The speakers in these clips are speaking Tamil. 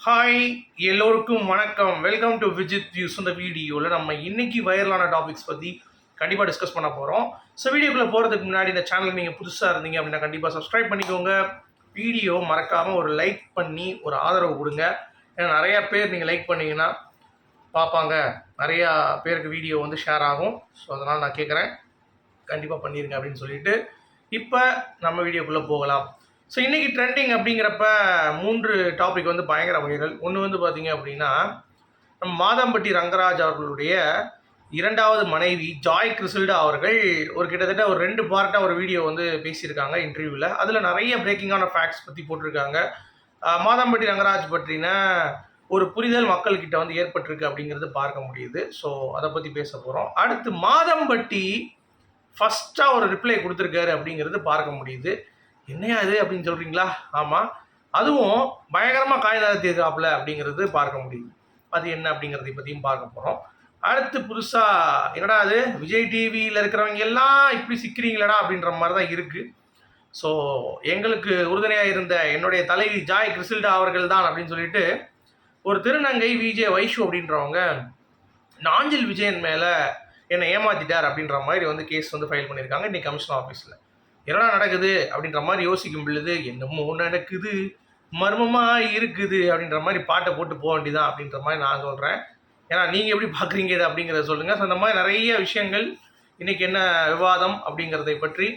ஹாய், எல்லோருக்கும் வணக்கம். Welcome to Vijith views. இந்த வீடியோவில் நம்ம இன்னைக்கு வைரலான டாபிக்ஸ் பற்றி கண்டிப்பாக டிஸ்கஸ் பண்ண போகிறோம். ஸோ வீடியோக்குள்ளே போகிறதுக்கு முன்னாடி இந்த சேனல் நீங்கள் புதுசாக இருந்தீங்க அப்படின்னா கண்டிப்பாக சப்ஸ்கிரைப் பண்ணிக்கோங்க. வீடியோ மறக்காமல் ஒரு லைக் பண்ணி ஒரு ஆதரவு கொடுங்க. ஏன்னா நிறையா பேர் நீங்கள் லைக் பண்ணிங்கன்னா பார்ப்பாங்க, நிறையா பேருக்கு வீடியோ வந்து ஷேர் ஆகும். ஸோ அதனால் நான் கேட்குறேன், கண்டிப்பாக பண்ணிடுங்க அப்படின்னு சொல்லிட்டு இப்போ நம்ம வீடியோக்குள்ளே போகலாம். ஸோ இன்றைக்கி ட்ரெண்டிங் அப்படிங்கிறப்ப 3 டாபிக் வந்து பயங்கர வைரல். ஒன்று வந்து பார்த்திங்க அப்படின்னா, நம்ம மாதம்பட்டி ரங்கராஜ் அவர்களுடைய 2வது மனைவி ஜாய் கிறிசில்டா அவர்கள் கிட்டத்தட்ட ஒரு 2 பார்ட்டாக ஒரு வீடியோ வந்து பேசியிருக்காங்க இன்டர்வியூவில். அதில் நிறைய பிரேக்கிங்கான ஃபேக்ட்ஸ் பற்றி போட்டிருக்காங்க. மாதம்பட்டி ரங்கராஜ் பற்றின ஒரு புரிதல் மக்கள்கிட்ட வந்து ஏற்பட்டிருக்கு அப்படிங்கிறது பார்க்க முடியுது. ஸோ அதை பற்றி பேச போகிறோம். அடுத்து மாதம்பட்டி ஃபஸ்ட்டாக ஒரு ரிப்ளை கொடுத்துருக்காரு அப்படிங்கிறது பார்க்க முடியுது. என்னையா இது அப்படின்னு சொல்கிறீங்களா? ஆமாம், அதுவும் பயங்கரமாக காய் நகர்த்தியிருக்காப்புல அப்படிங்கிறது பார்க்க முடியுது. அது என்ன அப்படிங்கிறதை பற்றியும் பார்க்க போகிறோம். அடுத்து புதுசாக என்னடா அது விஜய் டிவியில் இருக்கிறவங்க எல்லாம் இப்படி சிக்கிறீங்களடா அப்படின்ற மாதிரி தான் இருக்குது. ஸோ எங்களுக்கு உறுதுணையாக இருந்த என்னுடைய தலைவி ஜாய் கிறிசில்டா அவர்கள் தான் அப்படின்னு சொல்லிட்டு ஒரு திருநங்கை விஜய் வைஷு அப்படின்றவங்க நாஞ்சில் விஜயன் மேலே என்னை ஏமாற்றிட்டார் அப்படின்ற மாதிரி வந்து கேஸ் வந்து ஃபைல் பண்ணியிருக்காங்க இன்றைக்கி கமிஷன் ஆஃபீஸில். என்னடா நடக்குது அப்படின்ற மாதிரி யோசிக்கும் பொழுது என்னமோ நடக்குது, மர்மமாக இருக்குது அப்படின்ற மாதிரி பாட்டை போட்டு போக வேண்டியதான் அப்படின்ற மாதிரி நான் சொல்கிறேன். ஏன்னா நீங்கள் எப்படி பார்க்குறீங்க இது அப்படிங்கிறத சொல்லுங்கள். ஸோ அந்த மாதிரி நிறைய விஷயங்கள் இன்றைக்கி என்ன விவாதம் அப்படிங்கிறதை பற்றி,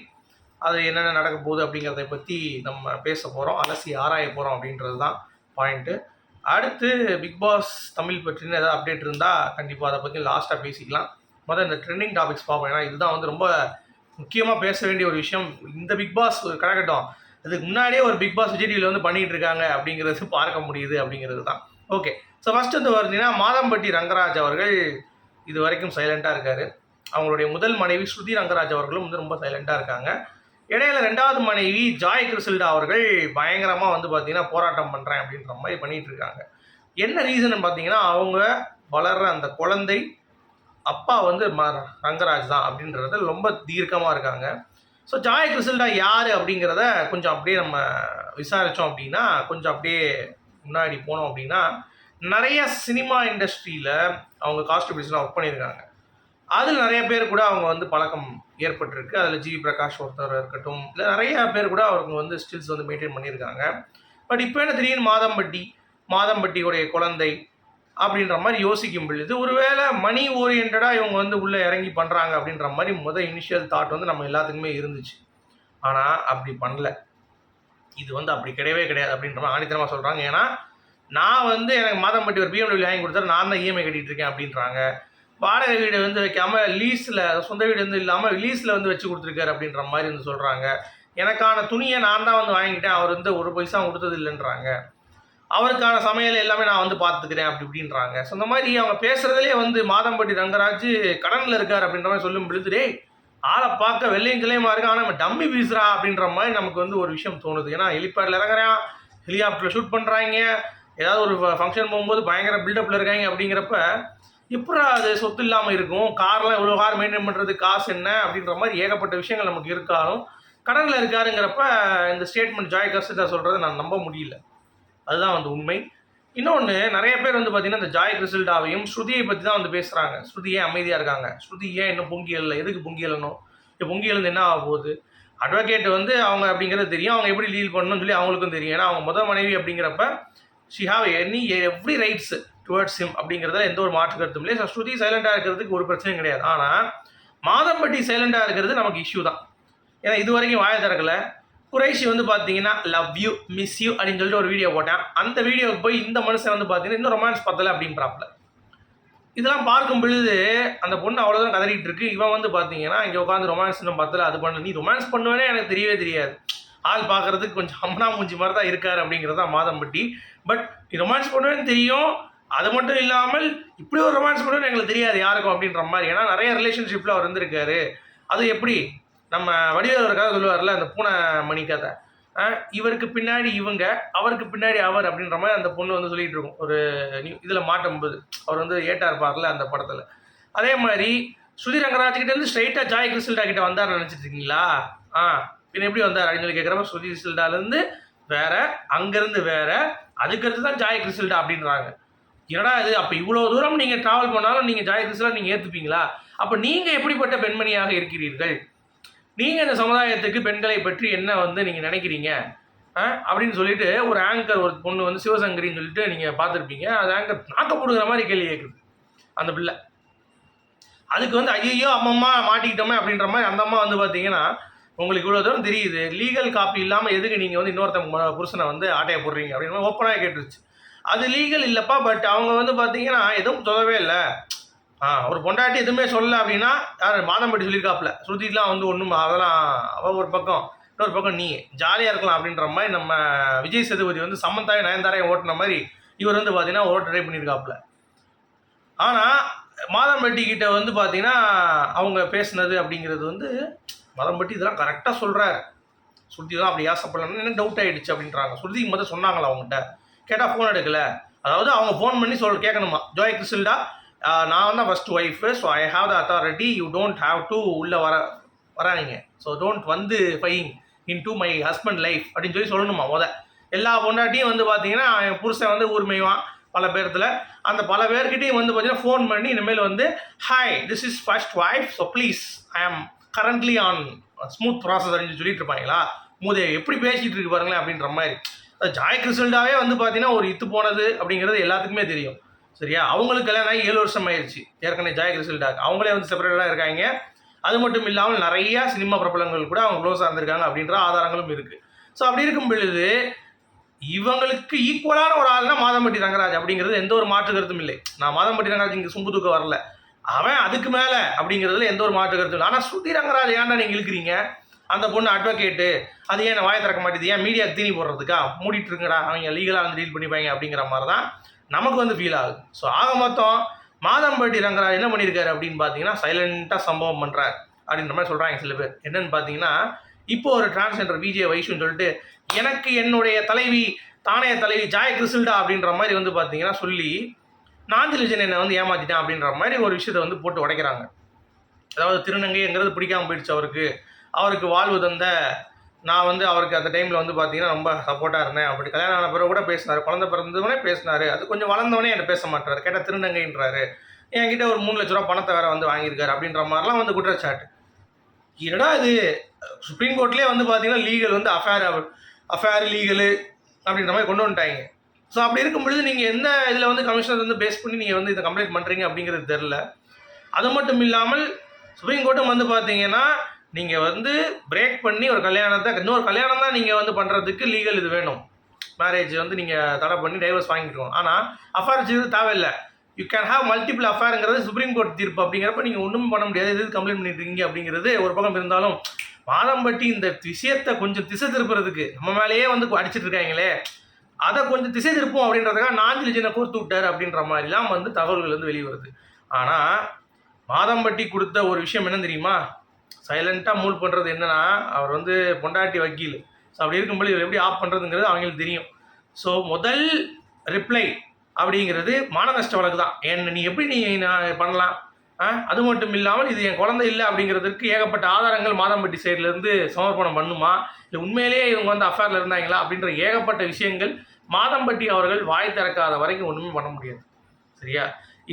அது என்னென்ன நடக்க போகுது அப்படிங்கிறத பற்றி நம்ம பேச போகிறோம், அலசி ஆராய போகிறோம் அப்படின்றது தான் பாயிண்ட்டு. அடுத்து பிக் பாஸ் தமிழ் பற்றின ஏதாவது அப்டேட் இருந்தால் கண்டிப்பாக அதை பற்றி லாஸ்ட்டாக பேசிக்கலாம். முதல்ல இந்த ட்ரெண்டிங் டாபிக்ஸ் பார்ப்போம். ஏன்னா இதுதான் வந்து ரொம்ப முக்கியமாக பேச வேண்டிய ஒரு விஷயம். இந்த பிக் பாஸ் கிடக்கட்டும், அதுக்கு முன்னாடியே ஒரு பிக் பாஸ் விஜய் டிவியில் வந்து பண்ணிகிட்டு இருக்காங்க அப்படிங்கிறது பார்க்க முடியுது அப்படிங்கிறது தான். ஓகே, ஸோ ஃபஸ்ட்டு வந்து பார்த்தீங்கன்னா மாதம்பட்டி ரங்கராஜ் அவர்கள் இது வரைக்கும் சைலண்ட்டாக இருக்கார். அவங்களுடைய முதல் மனைவி ஸ்ருதி ரங்கராஜ் அவர்களும் வந்து ரொம்ப சைலண்ட்டாக இருக்காங்க. இடையில 2வது மனைவி ஜாய் கிறிசில்டா அவர்கள் பயங்கரமாக வந்து பார்த்தீங்கன்னா போராட்டம் பண்ணுறேன் அப்படின்ற மாதிரி பண்ணிகிட்டு இருக்காங்க. என்ன ரீசன் பார்த்தீங்கன்னா, அவங்க வளர்கிற அந்த குழந்தை அப்பா வந்து ரங்கராஜ் தான் அப்படின்றத ரொம்ப தீர்க்கமாக இருக்காங்க. ஸோ ஜாய் கிறிசில்டா யார் அப்படிங்கிறத கொஞ்சம் அப்படியே நம்ம விசாரித்தோம் அப்படின்னா, கொஞ்சம் அப்படியே முன்னாடி போனோம் அப்படின்னா, நிறைய சினிமா இண்டஸ்ட்ரியில் அவங்க காஸ்டியூம்ஸ்லாம் ஒர்க் பண்ணியிருக்காங்க. அதில் நிறைய பேர் கூட அவங்க வந்து பழக்கம் ஏற்பட்டிருக்கு. அதில் ஜி பிரகாஷ் ஒருத்தர் இருக்கட்டும், இல்லை நிறைய பேர் கூட அவங்க வந்து ஸ்டில்ஸ் வந்து மெயின்டைன் பண்ணியிருக்காங்க. பட் இப்போ என்ன திடீர்னு மாதம்பட்டியோடைய குழந்தை அப்படின்ற மாதிரி யோசிக்கும் பொழுது, ஒருவேளை மணி ஓரியன்டாக இவங்க வந்து உள்ளே இறங்கி பண்ணுறாங்க அப்படின்ற மாதிரி இனிஷியல் தாட் வந்து நம்ம எல்லாத்துக்குமே இருந்துச்சு. ஆனால் அப்படி பண்ணல. இது வந்து அப்படி கிடையவே கிடையாது அப்படின்ற மாதிரி ஆணித்தனமாக சொல்கிறாங்க. ஏன்னா நான் வந்து எனக்கு மாதம்பட்டி ஒரு BMW வாங்கி கொடுத்தாரு, நான் தான் EMI கட்டிகிட்டு இருக்கேன் அப்படின்றாங்க. வாடகை வீடு வந்து வைக்காமல் லீஸில், சொந்த வீடு வந்து இல்லாமல் லீஸில் வந்து வச்சு கொடுத்துருக்காரு அப்படின்ற மாதிரி வந்து சொல்கிறாங்க. எனக்கான துணியை நான் தான் வந்து வாங்கிக்கிட்டேன், அவர் வந்து ஒரு பைசா கொடுத்தது இல்லைன்றாங்க. அவருக்கான சமையல் எல்லாமே நான் வந்து பார்த்துக்கிறேன் அப்படி இப்படின்றாங்க. ஸோ இந்த மாதிரி அவங்க பேசுகிறதுலே வந்து மாதம்பட்டி ரங்கராஜ் கடனில் இருக்கார் அப்படின்ற மாதிரி சொல்லும் பொழுது, ஆளை பார்க்க வெள்ளையும் கிளையமாக இருக்கு, ஆனால் நம்ம டம்மி பீசுறா அப்படின்ற மாதிரி நமக்கு வந்து ஒரு விஷயம் தோணுது. ஏன்னா ஹெலிபேடில் இறங்குறான், ஹெலிகாப்டரில் ஷூட் பண்ணுறாங்க, ஏதாவது ஒரு ஃபங்க்ஷன் போகும்போது பயங்கர பில்டப்பில் இருக்காங்க. அப்படிங்கிறப்ப எப்படா அது சொத்து இல்லாமல் இருக்கும், கார்லாம் இவ்வளோ கார் மெயின்டைன் பண்ணுறது காசு என்ன அப்படின்ற மாதிரி ஏகப்பட்ட விஷயங்கள் நமக்கு இருக்காலும், கடனில் இருக்காருங்கிறப்ப இந்த ஸ்டேட்மெண்ட் ஜாய் கிறிசில்டா சொல்கிறத நான் நம்ப முடியல. அதுதான் வந்து உண்மை. இன்னொன்று, நிறைய பேர் வந்து பார்த்திங்கன்னா இந்த ஜாய் கிறிசில்டாவையும் ஸ்ருதியை பற்றி தான் வந்து பேசுகிறாங்க. ஸ்ருதி ஏன் அமைதியாக இருக்காங்க, ஸ்ருதி ஏன் இன்னும் பொங்கி எழல, எதுக்கு பொங்கி எழணும், இப்போ பொங்கி எழுந்து என்ன ஆக போகுது. அட்வொகேட் வந்து அவங்க அப்படிங்கிறது தெரியும், அவங்க எப்படி லீல் பண்ணணும்னு சொல்லி அவங்களுக்கும் தெரியும். ஏன்னா அவங்க முதல் மனைவி அப்படிங்கிறப்ப she have every rights towards him அப்படிங்கிறதுல எந்த ஒரு மாற்று கருத்தும் இல்லை. ஸ்ருதி சைலண்டாக இருக்கிறதுக்கு ஒரு பிரச்சனையும் கிடையாது. ஆனால் மாதம்பட்டி சைலண்டாக இருக்கிறது நமக்கு இஷ்யூ தான். ஏன்னா இது வரைக்கும் வாயை திறக்கலை. குறைஷி வந்து பார்த்தீங்கன்னா லவ் யூ மிஸ் யூ அப்படின்னு சொல்லிட்டு ஒரு வீடியோ போட்டேன். அந்த வீடியோவுக்கு போய் இந்த மனுஷன் வந்து பார்த்தீங்கன்னா இன்னும் ரொமான்ஸ் பத்தலை அப்படின்றாப்புல. இதெல்லாம் பார்க்கும் பொழுது அந்த பொண்ணு அவ்வளோதான் கதறிட்டு இருக்கு. இவன் வந்து பார்த்தீங்கன்னா இங்கே உட்காந்து ரொமான்ஸ் இன்னும் பத்தலை, அது பண்ண, நீ ரொமான்ஸ் பண்ணுவேனே எனக்கு தெரியவே தெரியாது, ஆள் பார்க்குறதுக்கு கொஞ்சம் அம்மனா மூஞ்சி மாதிரி தான் இருக்கார் அப்படிங்கிறது தான் மாதம்பட்டி. பட் நீ ரொமான்ஸ் பண்ணுவேன்னு தெரியும், அது மட்டும் இல்லாமல் இப்படி ஒரு ரொமான்ஸ் பண்ணுவேன்னு எங்களுக்கு தெரியாது யாருக்கும் அப்படின்ற மாதிரி. ஏன்னா நிறைய ரிலேஷன்ஷிப்பில் அவர் இருந்திருக்காரு. அது எப்படி நம்ம வடிவேல் ஒரு கதை சொல்லுவார்ல, அந்த பூனை மணி கதை, இவருக்கு பின்னாடி இவங்க, அவருக்கு பின்னாடி அவர் அப்படின்ற மாதிரி அந்த பொண்ணு வந்து சொல்லிகிட்டு இருக்கும் ஒரு இதில் மாட்டும்போது. அவர் வந்து ஏட்டா இருப்பார்ல அந்த படத்தில். அதே மாதிரி ஸ்ருதி ரங்கராஜ்கிட்டேருந்து ஸ்ட்ரைட்டாக ஜாய் கிறிசில்டா கிட்ட வந்தார் நினச்சிட்டு இருக்கீங்களா? பின்ன எப்படி வந்தார் அப்படின்னு சொல்லி கேட்குறப்ப, ஸ்ருதி கிறிசில்டாலேருந்து வேற, அங்கேருந்து வேற, அதுக்கடுத்து தான் ஜாய் கிறிஸ்டல்டா அப்படின்றாங்க. என்னடா இது, அப்போ இவ்வளோ தூரம் நீங்கள் ட்ராவல் பண்ணாலும் நீங்கள் ஜாய் கிறிஸ்டலா நீங்கள் ஏற்றுப்பீங்களா? அப்போ நீங்கள் எப்படிப்பட்ட பெண்மணியாக இருக்கிறீர்கள்? நீங்கள் இந்த சமுதாயத்துக்கு பெண்களை பற்றி என்ன வந்து நீங்கள் நினைக்கிறீங்க அப்படின்னு சொல்லிட்டு ஒரு ஆங்கர், ஒரு பொண்ணு வந்து சிவசங்கரின்னு சொல்லிட்டு நீங்கள் பார்த்துருப்பீங்க. அது ஆங்கர் நாக்க போடுகிற மாதிரி கேள்வி கேட்குது அந்த பிள்ளை. அதுக்கு வந்து ஐயோ அம்மம்மா மாட்டிக்கிட்டோமே அப்படின்ற மாதிரி அந்த அம்மா வந்து பார்த்தீங்கன்னா, உங்களுக்கு இவ்வளோ தூரம் தெரியுது, லீகல் காப்பி இல்லாமல் எதுக்கு நீங்கள் வந்து இன்னொருத்தவங்க புருஷனை வந்து ஆட்டையை போடுறீங்க அப்படின்னு ஓப்பனாக கேட்டுருச்சு. அது லீகல் இல்லைப்பா, பட் அவங்க வந்து பார்த்தீங்கன்னா எதுவும் சொல்லவே இல்லை. ஒரு பொண்டாட்டி எதுவுமே சொல்லலை அப்படின்னா யார் மாதம்பட்டி சொல்லியிருக்காப்புல, ஸ்ருதிலாம் வந்து ஒன்றும் அதெல்லாம் அவள் ஒரு பக்கம், இன்னொரு பக்கம் நீ ஜாலியாக இருக்கலாம் அப்படின்ற மாதிரி நம்ம விஜய் சேதுபதி வந்து சமந்தாயை நயன்தாரையை ஓட்டின மாதிரி இவர் வந்து பார்த்தீங்கன்னா ஓட்ட ட்ரை பண்ணியிருக்காப்புல. ஆனால் மாதம்பட்டி கிட்ட வந்து பார்த்தீங்கன்னா அவங்க பேசுனது அப்படிங்கிறது வந்து மாதம்பட்டி இதெல்லாம் கரெக்டாக சொல்கிறார். ஸ்ருதி தான் அப்படி ஆசைப்படலன்னு எனக்கு டவுட் ஆகிடுச்சு அப்படின்றாங்க. ஸ்ருதிக்கு முதல் சொன்னாங்களா அவங்ககிட்ட? கேட்டால் ஃபோன் எடுக்கலை. அதாவது அவங்க ஃபோன் பண்ணி கேட்கணுமா, ஜாய் கிறிஸ்டல்டா நான் தான் first wife, so I have the authority, you don't have to உள்ளே வராங்க, ஸோ டோன்ட் வந்து ஃபைங் into my husband life அப்படின்னு சொல்லணுமா எல்லா பொண்டாட்டியும் வந்து பார்த்தீங்கன்னா என் புருஷன் வந்து ஊர்மைவான் பல பேர்த்தில், அந்த பல பேர்கிட்டையும் வந்து பார்த்தீங்கன்னா ஃபோன் பண்ணி இனிமேல் வந்து hi this is first wife, so please I ஆம் கரண்ட்லி ஆன் ஸ்மூத் ப்ராசஸ் அப்படின்னு சொல்லிட்டு இருப்பாங்களா? மூதே எப்படி பேசிகிட்டு இருக்கு பாருங்களேன் அப்படின்ற மாதிரி. ஜாய் கிறிஸ்டல்டாவே வந்து பார்த்தீங்கன்னா ஒரு இத்து போனது அப்படிங்கிறது எல்லாத்துக்குமே தெரியும். சரியா? அவங்களுக்கு கல்யாணம் ஆகி 7 வருஷம் ஆயிடுச்சு ஏற்கனவே ஜாய் கிறிஸ்டல்டாக்கு. அவங்களே வந்து செப்பரேட்டாக இருக்காங்க. அது மட்டும் இல்லாமல் நிறையா சினிமா பிரபலங்கள் கூட அவங்க க்ளோஸாக இருந்திருக்காங்க அப்படின்ற ஆதாரங்களும் இருக்குது. ஸோ அப்படி இருக்கும் பொழுது இவங்களுக்கு ஈக்குவலான ஒரு ஆள்னா மாதம்பட்டி ரங்கராஜ் அப்படிங்கிறது எந்த ஒரு மாற்று கருத்தும் இல்லை. நான் மாதம்பட்டி ரங்கராஜ் இங்கே சும்பு தூக்க வரல, அவன் அதுக்கு மேலே அப்படிங்கிறதுல எந்த ஒரு மாற்று கருத்தும் இல்லை. ஆனால் ஸ்ருதி ரங்கராஜ் ஏன்டா நீங்கள் இழுக்கிறீங்க? அந்த பொண்ணு அட்வொகேட்டு, அது ஏன் வாயை திறக்க மாட்டேது, ஏன் மீடியாவுக்கு தீனி போடுறதுக்கா? மூடிட்டு இருக்குடா, அவங்க லீகலாக வந்து டீல் பண்ணிப்பாங்க அப்படிங்கிற மாதிரி தான் நமக்கு வந்து ஃபீல் ஆகுது. ஸோ ஆக மொத்தம் மாதம்பட்டி ரங்கராஜ் என்ன பண்ணியிருக்காரு அப்படின்னு பார்த்தீங்கன்னா சைலண்ட்டாக சம்பவம் பண்ணுறாரு அப்படின்ற மாதிரி சொல்கிறாங்க சில பேர். என்னன்னு பார்த்தீங்கன்னா, இப்போ ஒரு டிரான்ஸ்ஜெண்டர் விஜே வைஷுன்னு சொல்லிட்டு எனக்கு என்னுடைய தலைவி தானே தலைவி ஜாய் கிறிஸ்டல்டா அப்படின்ற மாதிரி வந்து பார்த்தீங்கன்னா சொல்லி நாஞ்சிலிஜன் என்னை வந்து ஏமாற்றிட்டேன் அப்படின்ற மாதிரி ஒரு விஷயத்தை வந்து போட்டு உடைக்கிறாங்க. அதாவது திருநங்கைங்கிறது பிடிக்காமல் போயிடுச்சு அவருக்கு வாழ்வு தந்த நான் வந்து அவருக்கு அந்த டைமில் வந்து பார்த்தீங்கன்னா ரொம்ப சப்போர்ட்டாக இருந்தேன். அப்படி கல்யாணம் ஆன பிறகு கூட பேசினார், குழந்தை பிறந்தவனே பேசினார், அது கொஞ்சம் வளர்ந்தவனே என்கிட்ட பேச மாட்டார், கேட்டால் திருநங்கைன்றாரு, என்கிட்ட ஒரு 3 லட்ச ரூபா பணத்தை வேறு வந்து வாங்கியிருக்காரு அப்படின்ற மாதிரிலாம் வந்து குற்றச்சாட்டு. என்னடா இது, சுப்ரீம் கோர்ட்லேயே வந்து பார்த்தீங்கன்னா லீகல் வந்து அஃபேர் லீகலு அப்படின்ற மாதிரி கொண்டு வந்துட்டாங்க. ஸோ அப்படி இருக்கும் பொழுது நீங்கள் எந்த இதில் வந்து கமிஷனர் வந்து பேஸ் பண்ணி நீங்கள் வந்து இதை கம்ப்ளைண்ட் பண்ணுறீங்க அப்படிங்கிறது தெரில. அது மட்டும் இல்லாமல் சுப்ரீம் கோர்ட்டும் வந்து பார்த்தீங்கன்னா நீங்கள் வந்து பிரேக் பண்ணி ஒரு கல்யாணத்தை இன்னொரு கல்யாணம் தான் நீங்கள் வந்து பண்ணுறதுக்கு லீகல் இது வேணும், மேரேஜ் வந்து நீங்கள் தடை பண்ணி டைவர்ஸ் வாங்கிக்கணும். ஆனால் அஃபேர் செய்து தேவையில்லை, யூ கேன் ஹாவ் மல்டிபிள் அஃபேருங்கிறது சுப்ரீம் கோர்ட் தீர்ப்பு. அப்படிங்கிறப்ப நீங்கள் ஒன்றும் பண்ண முடியாது, எது கம்ப்ளைண்ட் பண்ணிட்டுருக்கீங்க அப்படிங்கிறது ஒரு பக்கம் இருந்தாலும் மாதம்பட்டி இந்த விஷயத்தை கொஞ்சம் திசை திருப்புறதுக்கு நம்ம மேலேயே வந்து அடிச்சிட்டு இருக்காங்களே, அதை கொஞ்சம் திசை திருப்போம் அப்படின்றதுக்காக நாஞ்சிலிஜனை கோர்த்து விட்டார் அப்படின்ற மாதிரிலாம் வந்து தகவல்கள் வந்து வெளியே வருது. ஆனால் மாதம்பட்டி கொடுத்த ஒரு விஷயம் என்ன தெரியுமா? சைலண்ட்டாக மூவ் பண்ணுறது என்னென்னா, அவர் வந்து பொண்டாட்டி வக்கீல். ஸோ அப்படி இருக்கும்போது இவர் எப்படி ஆஃப் பண்ணுறதுங்கிறது அவங்களுக்கு தெரியும். ஸோ முதல் ரிப்ளை அப்படிங்கிறது மான நஷ்ட வழக்கு தான். நீ எப்படி நான் பண்ணலாம்? அது மட்டும் இல்லாமல் இது என் குழந்தை இல்லை அப்படிங்கிறதுக்கு ஏகப்பட்ட ஆதாரங்கள் மாதம்பட்டி சைட்லேருந்து சமர்ப்பணம் பண்ணுமா, இல்லை உண்மையிலேயே இவங்க வந்து அஃபேரில் இருந்தாங்களா அப்படின்ற ஏகப்பட்ட விஷயங்கள் மாதம்பட்டி அவர்கள் வாய் திறக்காத வரைக்கும் ஒன்றுமே பண்ண முடியாது. சரியா?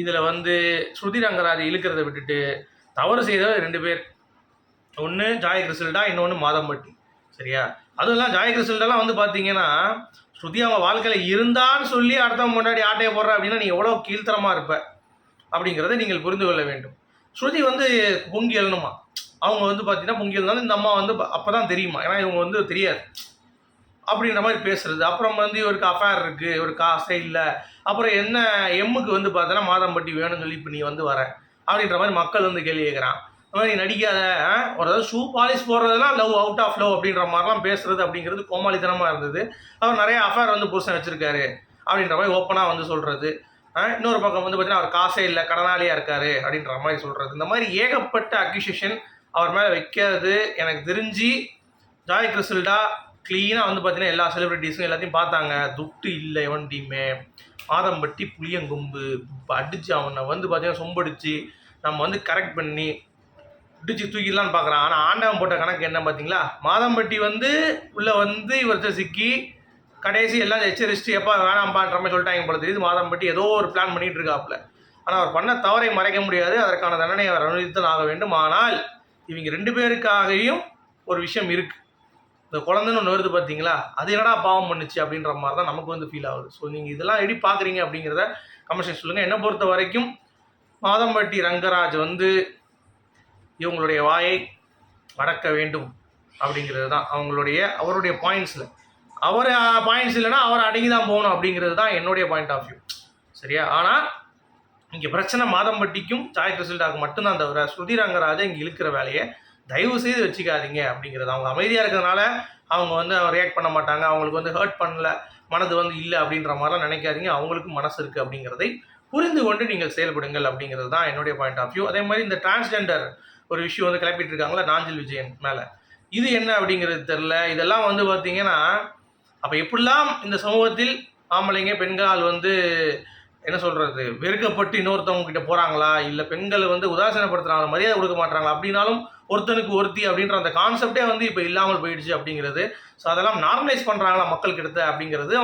இதில் வந்து ஸ்ருதி ரங்கராஜ் இழுக்கிறத விட்டுட்டு தவறு செய்தவர் 2 பேர், ஒன்று ஜாய் கிறிஸ்டல்டா, இன்னொன்று மாதம்பட்டி. சரியா? அதுவும் ஜாய் கிறிஸ்டல்டாலாம் வந்து பார்த்தீங்கன்னா ஸ்ருதி அவங்க வாழ்க்கையில் இருந்தான்னு சொல்லி அடுத்தவங்க முன்னாடி ஆட்டையை போடுற அப்படின்னா நீ எவ்வளோ கீழ்த்தரமாக இருப்ப அப்படிங்கிறத நீங்கள் புரிந்து கொள்ள வேண்டும். ஸ்ருதி வந்து பொங்கி எழுணுமா, அவங்க வந்து பார்த்தீங்கன்னா பொங்கி எழுந்தாலும் இந்த அம்மா வந்து அப்போ தான் தெரியுமா, ஏன்னா இவங்க வந்து தெரியாது அப்படின்ற மாதிரி பேசுறது. அப்புறம் வந்து இவருக்கு அஃபேர் இருக்குது, இவருக்கு காசே இல்லை, அப்புறம் என்ன எம்முக்கு வந்து பார்த்தோன்னா மாதம்பட்டி வேணும்னு சொல்லி இப்போ நீ வந்து வர அப்படின்ற மாதிரி மக்கள் வந்து கேள்வி கேட்குறான். அந்த மாதிரி நடிக்காத, ஒரு அதாவது ஷூ பாலிஷ் போடுறதுலாம் லவ் அவுட் ஆஃப் லவ் அப்படின்ற மாதிரிலாம் பேசுறது அப்படிங்கிறது கோமாளித்தனமாக இருந்தது. அவர் நிறைய அஃபேர் வந்து புருஷன் வச்சுருக்காரு அப்படின்ற மாதிரி ஓப்பனாக வந்து சொல்கிறது. இன்னொரு பக்கம் வந்து பார்த்தீங்கன்னா அவர் காசே இல்லை, கடனாளியாக இருக்காரு அப்படின்ற மாதிரி சொல்கிறது. இந்த மாதிரி ஏகப்பட்ட அக்யூசேஷன் அவர் மேலே வைக்கிறது. எனக்கு தெரிஞ்சு ஜாய் கிறிஸ்டல்டா க்ளீனாக வந்து பார்த்தீங்கன்னா எல்லா செலிப்ரிட்டிஸும் எல்லாத்தையும் பார்த்தாங்க, துட்டு இல்லை எவன் டீமே, மாதம்பட்டி புளியங்கொம்பு அடித்து அவனை வந்து பார்த்தீங்கன்னா சொம்படிச்சு நம்ம வந்து கரெக்ட் பண்ணி பிடிச்சி தூக்கிடலான்னு பார்க்குறான். ஆனால் ஆண்டவன் போட்ட கணக்கு என்ன பார்த்தீங்களா, மாதம்பட்டி வந்து உள்ளே வந்து இவர்கிட்ட சிக்கி கடைசி எல்லாம் எச்சரிச்சுட்டு எப்போ வேணாம்பான்ற மாதிரி சொல்லிட்டாங்க போல தெரியுது. மாதம்பட்டி ஏதோ ஒரு பிளான் பண்ணிகிட்டு இருக்காப்புல. ஆனால் அவர் பண்ண தவறை மறைக்க முடியாது, அதற்கான தண்டனை அவர் அனுபவித்துதான் ஆக வேண்டும். ஆனால் இவங்க 2 பேருக்காகவும் ஒரு விஷயம் இருக்குது. இந்த குழந்தைன்னு ஒன்று வருது பார்த்தீங்களா, அது என்னடா பாவம் பண்ணுச்சு அப்படின்ற மாதிரி தான் நமக்கு வந்து ஃபீல் ஆகுது. ஸோ நீங்கள் இதெல்லாம் எப்படி பார்க்குறீங்க அப்படிங்கிறத கமெண்ட் சொல்லுங்கள். என்னை பொறுத்த வரைக்கும் மாதம்பட்டி ரங்கராஜ் வந்து இவங்களுடைய வாயை அடக்க வேண்டும் அப்படிங்கிறது தான் அவருடைய பாயிண்ட்ஸில். அவர் பாயிண்ட்ஸ் இல்லைன்னா அவர் அடங்கி தான் போகணும் அப்படிங்கிறது தான் என்னுடைய பாயிண்ட் ஆஃப் வியூ. சரியா? ஆனால் இங்கே பிரச்சனை மாதம்பட்டிக்கும் சாய் கிறிஸ்டாவுக்கு மட்டும்தான் தவிர ஸ்ருதி ரங்கராஜை இங்கே இழுக்கிற வேலையை தயவு செய்து வச்சுக்காதீங்க அப்படிங்கிறது. அவங்க அமைதியாக இருக்கிறதுனால அவங்க வந்து ரியாக்ட் பண்ண மாட்டாங்க, அவங்களுக்கு வந்து ஹர்ட் பண்ணல, மனது வந்து இல்லை அப்படின்ற மாதிரிலாம் நினைக்காதீங்க. அவங்களுக்கும் மனசு இருக்குது அப்படிங்கிறதை புரிந்து கொண்டு நீங்கள் செயல்படுங்கள் அப்படிங்கிறது தான் என்னுடைய பாயிண்ட் ஆஃப் வியூ. அதே மாதிரி இந்த டிரான்ஸ்ஜெண்டர் ஒரு விஷயம் வந்து கிளப்பிட்டு இருக்காங்களா நாஞ்சில் விஜயன் மேலே, இது என்ன அப்படிங்கிறது தெரில. இதெல்லாம் வந்து பார்த்தீங்கன்னா அப்போ எப்படிலாம் இந்த சமூகத்தில் ஆம்பளைங்க பெண்கள் வந்து என்ன சொல்கிறது வெறுக்கப்பட்டு இன்னொருத்தவங்க கிட்ட போகிறாங்களா, இல்லை பெண்களை வந்து உதாசீனப்படுத்துகிறாங்களா, மரியாதை கொடுக்க மாட்டாங்களா, அப்படின்னாலும் ஒருத்தனுக்கு ஒருத்தி அப்படின்ற அந்த கான்செப்டே வந்து இப்போ இல்லாமல் போயிடுச்சு அப்படிங்கிறது. ஸோ அதெல்லாம் நார்மலைஸ் பண்ணுறாங்களா மக்கள் கிட்ட அப்படிங்கிறது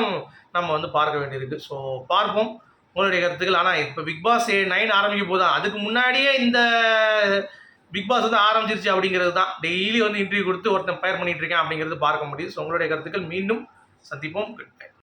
நம்ம வந்து பார்க்க வேண்டியிருக்கு. ஸோ பார்ப்போம் உங்களுடைய கருத்துக்கள். ஆனால் இப்போ பிக் பாஸ் 9 ஆரம்பிக்க போதான், அதுக்கு முன்னாடியே இந்த பிக் பாஸ் வந்து ஆரம்பிச்சிருச்சு அப்படிங்கிறது தான். டெய்லி வந்து இன்டர்வியூ கொடுத்து ஒருத்தன் ஃபயர் பண்ணிட்டு இருக்கேன் அப்படிங்கிறது பார்க்க முடியுது. ஸோ உங்களுடைய கருத்துக்கள் மீண்டும் சந்திப்போம்.